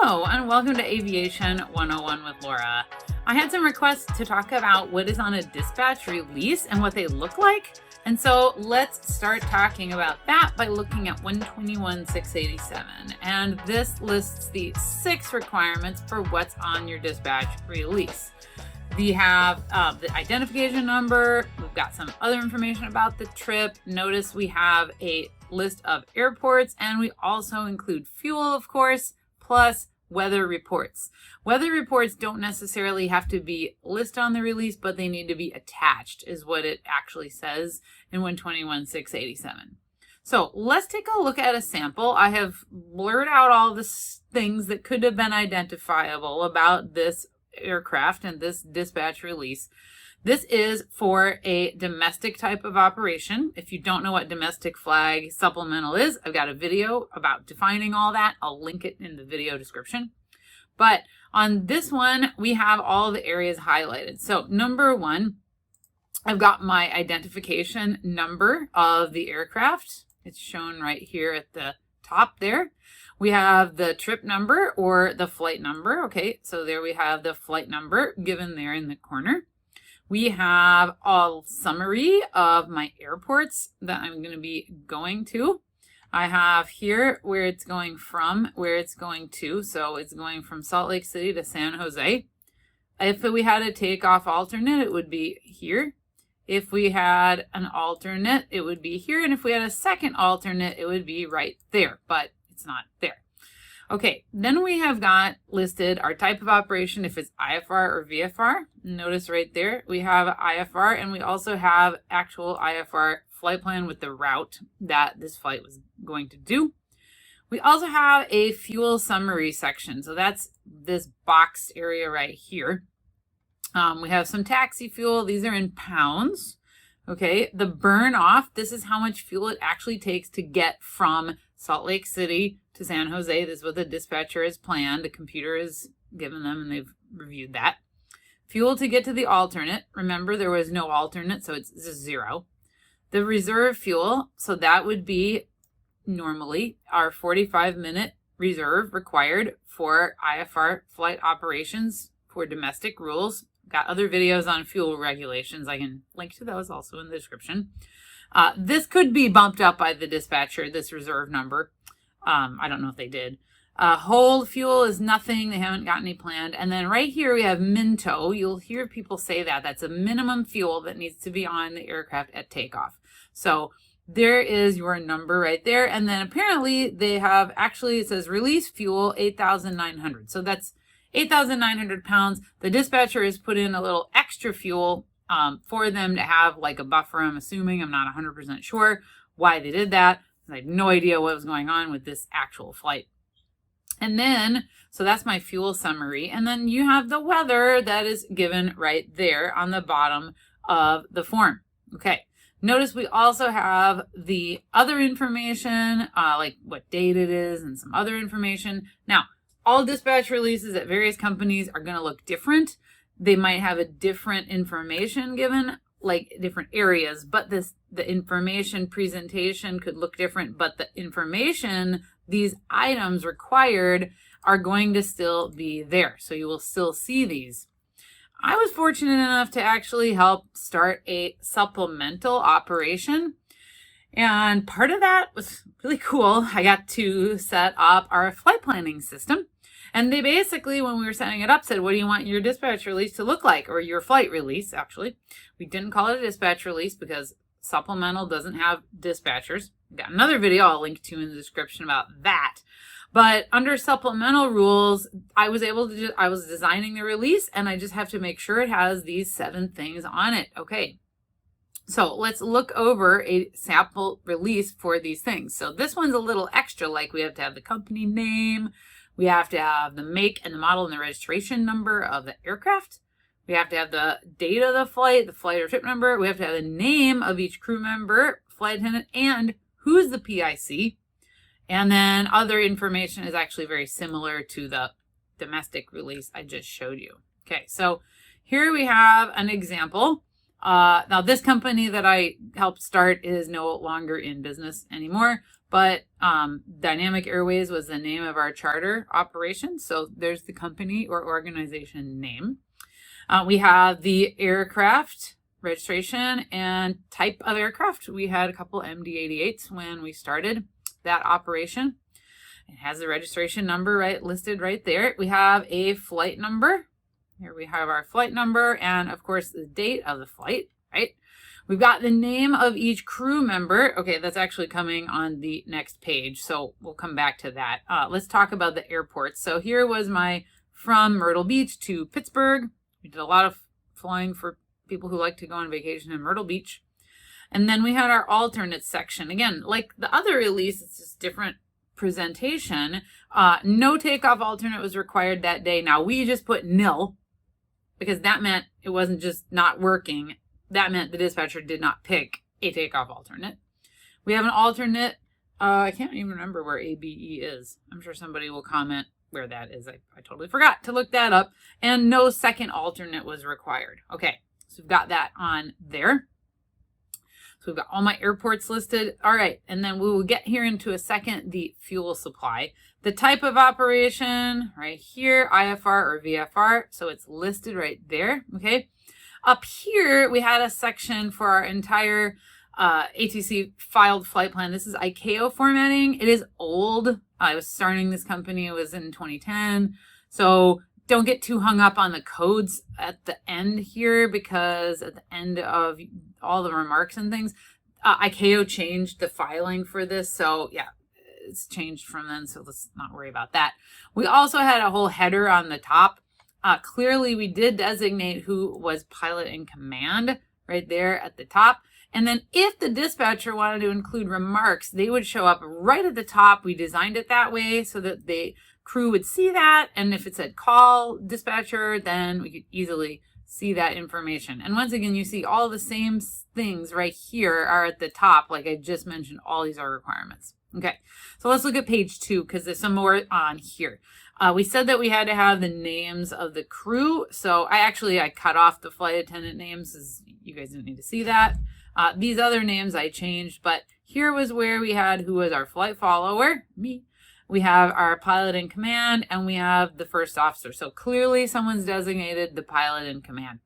Hello, and welcome to Aviation 101 with Laura. I had some requests to talk about what is on a dispatch release and what they look like. And so let's start talking about that by looking at 121.687. And this lists the 6 requirements for what's on your dispatch release. We have the identification number. We've got some other information about the trip. Notice we have a list of airports, and we also include fuel, of course, plus weather reports. Weather reports don't necessarily have to be listed on the release, but they need to be attached, is what it actually says in 121.687. So let's take a look at a sample. I have blurred out all the things that could have been identifiable about this aircraft and this dispatch release. This is for a domestic type of operation. If you don't know what domestic flag supplemental is, I've got a video about defining all that. I'll link it in the video description. But on this one, we have all the areas highlighted. So number 1, I've got my identification number of the aircraft. It's shown right here at the top there. We have the trip number or the flight number. Okay, so there we have the flight number given there in the corner. We have a summary of my airports that I'm going to be going to. I have here where it's going from, where it's going to. So it's going from Salt Lake City to San Jose. If we had a takeoff alternate, it would be here. If we had an alternate, it would be here. And if we had a second alternate, it would be right there, but it's not there. Okay, then we have got listed our type of operation, if it's IFR or VFR. Notice right there, we have IFR, and we also have actual IFR flight plan with the route that this flight was going to do. We also have a fuel summary section. So that's this boxed area right here. We have some taxi fuel. These are in pounds. Okay, the burn off, this is how much fuel it actually takes to get from Salt Lake City to San Jose. This is what the dispatcher has planned. The computer has given them and they've reviewed that. Fuel to get to the alternate. Remember, there was no alternate, so it's 0. The reserve fuel, so that would be normally our 45-minute reserve required for IFR flight operations for domestic rules. Got other videos on fuel regulations. I can link to those also in the description. This could be bumped up by the dispatcher, this reserve number. I don't know if they did. Hold fuel is nothing. They haven't got any planned. And then right here we have minto. You'll hear people say that. That's a minimum fuel that needs to be on the aircraft at takeoff. So there is your number right there. And then apparently they have, actually it says release fuel 8,900. So that's 8,900 pounds. The dispatcher has put in a little extra fuel for them to have like a buffer, I'm assuming. I'm not 100% sure why they did that. I had no idea what was going on with this actual flight. And then, so that's my fuel summary. And then you have the weather that is given right there on the bottom of the form. Okay. Notice we also have the other information, like what date it is and some other information. Now, all dispatch releases at various companies are going to look different. They might have a different information given, like different areas, but the information presentation could look different, but the information, these items required are going to still be there. So you will still see these. I was fortunate enough to actually help start a supplemental operation. And part of that was really cool. I got to set up our flight planning system. And they basically, when we were setting it up, said, what do you want your dispatch release to look like? Or your flight release, actually. We didn't call it a dispatch release because Supplemental doesn't have dispatchers. We've got another video I'll link to in the description about that. But under supplemental rules, I was designing the release, and I just have to make sure it has these 7 things on it. Okay. So let's look over a sample release for these things. So this one's a little extra, like we have to have the company name. We have to have the make and the model and the registration number of the aircraft. We have to have the date of the flight or trip number. We have to have the name of each crew member, flight attendant, and who's the PIC. And then other information is actually very similar to the domestic release I just showed you. Okay, so here we have an example. Now this company that I helped start is no longer in business anymore, but Dynamic Airways was the name of our charter operation. So there's the company or organization name. We have the aircraft registration and type of aircraft. We had a couple MD-88s when we started that operation. It has the registration number listed right there. We have a flight number. Here we have our flight number and of course the date of the flight, right? We've got the name of each crew member. Okay, that's actually coming on the next page, so we'll come back to that. Let's talk about the airports. So here was my from Myrtle Beach to Pittsburgh. We did a lot of flying for people who like to go on vacation in Myrtle Beach. And then we had our alternate section. Again, like the other release, it's just different presentation. No takeoff alternate was required that day. Now we just put nil because that meant it wasn't just not working. That meant the dispatcher did not pick a takeoff alternate. We have an alternate. I can't even remember where ABE is. I'm sure somebody will comment where that is. I totally forgot to look that up. And no second alternate was required. Okay, so we've got that on there. So we've got all my airports listed. All right, and then we will get here into a second, the fuel supply. The type of operation right here, IFR or VFR, so it's listed right there, okay? Up here, we had a section for our entire ATC filed flight plan. This is ICAO formatting. It is old. I was starting this company, it was in 2010. So don't get too hung up on the codes at the end here because at the end of all the remarks and things, ICAO changed the filing for this. So yeah, it's changed from then, so let's not worry about that. We also had a whole header on the top. Clearly, we did designate who was pilot in command right there at the top. And then if the dispatcher wanted to include remarks, they would show up right at the top. We designed it that way so that the crew would see that. And if it said call dispatcher, then we could easily see that information. And once again, you see all the same things right here are at the top. Like I just mentioned, all these are requirements. Okay, so let's look at page 2 because there's some more on here. We said that we had to have the names of the crew. So I cut off the flight attendant names as you guys didn't need to see that. These other names I changed, but here was where we had who was our flight follower, me. We have our pilot in command and we have the first officer. So clearly someone's designated the pilot in command.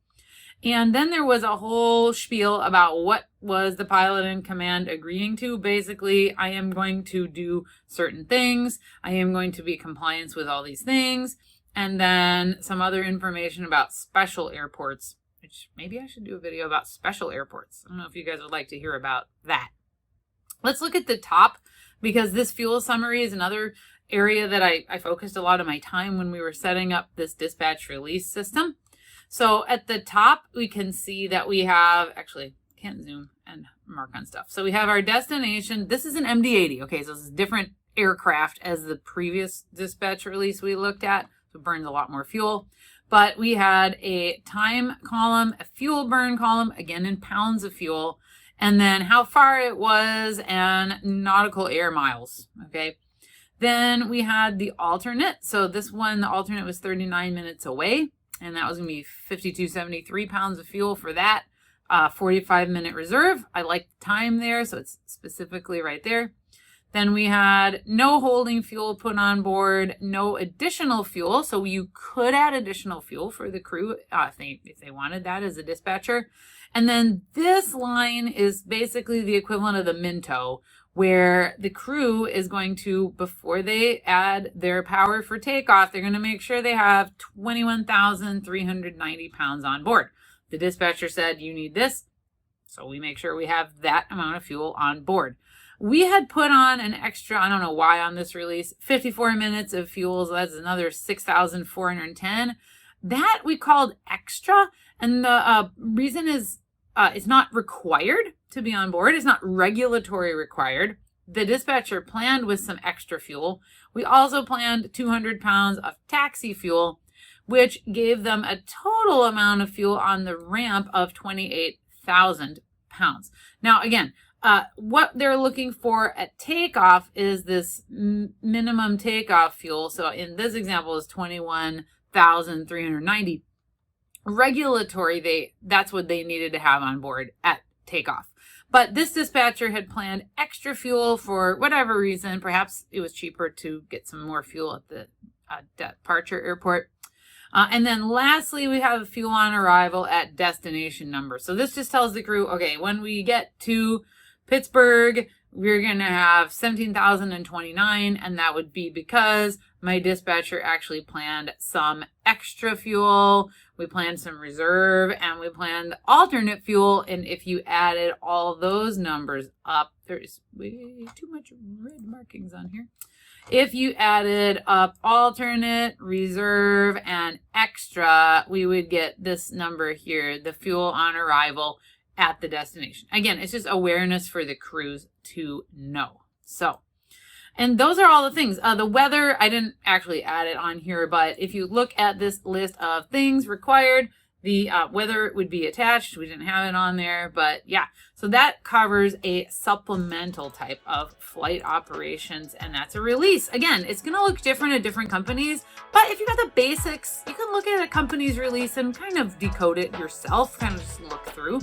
And then there was a whole spiel about what was the pilot in command agreeing to. Basically, I am going to do certain things. I am going to be in compliance with all these things. And then some other information about special airports, which maybe I should do a video about special airports. I don't know if you guys would like to hear about that. Let's look at the top because this fuel summary is another area that I focused a lot of my time when we were setting up this dispatch release system. So at the top, we can see that we have, actually, can't zoom and mark on stuff. So we have our destination. This is an MD-80. Okay, so this is a different aircraft as the previous dispatch release we looked at. So it burns a lot more fuel. But we had a time column, a fuel burn column, again in pounds of fuel, and then how far it was and nautical air miles, okay? Then we had the alternate. So this one, the alternate was 39 minutes away. And that was going to be 5273 pounds of fuel for that 45-minute reserve. I like the time there, so it's specifically right there. Then we had no holding fuel put on board, no additional fuel. So you could add additional fuel for the crew if they wanted that as a dispatcher. And then this line is basically the equivalent of the Minto, where the crew is going to, before they add their power for takeoff, they're going to make sure they have 21,390 pounds on board. The dispatcher said, you need this. So we make sure we have that amount of fuel on board. We had put on an extra, I don't know why on this release, 54 minutes of fuel. So that's another 6,410. That we called extra. And the reason is it's not required to be on board. It's not regulatory required. The dispatcher planned with some extra fuel. We also planned 200 pounds of taxi fuel, which gave them a total amount of fuel on the ramp of 28,000 pounds. Now, again, what they're looking for at takeoff is this minimum takeoff fuel. So in this example is 21,390. Regulatory, that's what they needed to have on board at takeoff. But this dispatcher had planned extra fuel for whatever reason. Perhaps it was cheaper to get some more fuel at the departure airport. And then lastly, we have fuel on arrival at destination number. So this just tells the crew, okay, when we get to Pittsburgh, we're going to have 17,029, and that would be because my dispatcher actually planned some extra fuel, we planned some reserve, and we planned alternate fuel. And if you added all those numbers up, there's way too much red markings on here. If you added up alternate, reserve, and extra, we would get this number here, the fuel on arrival at the destination. Again, it's just awareness for the crews to know. So, and those are all the things. The weather, I didn't actually add it on here, but if you look at this list of things required, the weather would be attached. We didn't have it on there, but yeah. So that covers a supplemental type of flight operations, and that's a release. Again, it's going to look different at different companies, but if you got the basics, you can look at a company's release and kind of decode it yourself, kind of just look through.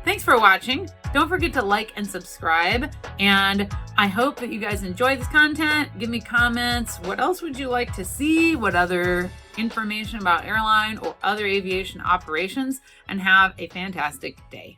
Thanks for watching. Don't forget to like and subscribe. And I hope that you guys enjoy this content. Give me comments. What else would you like to see? What other information about airline or other aviation operations? And have a fantastic day.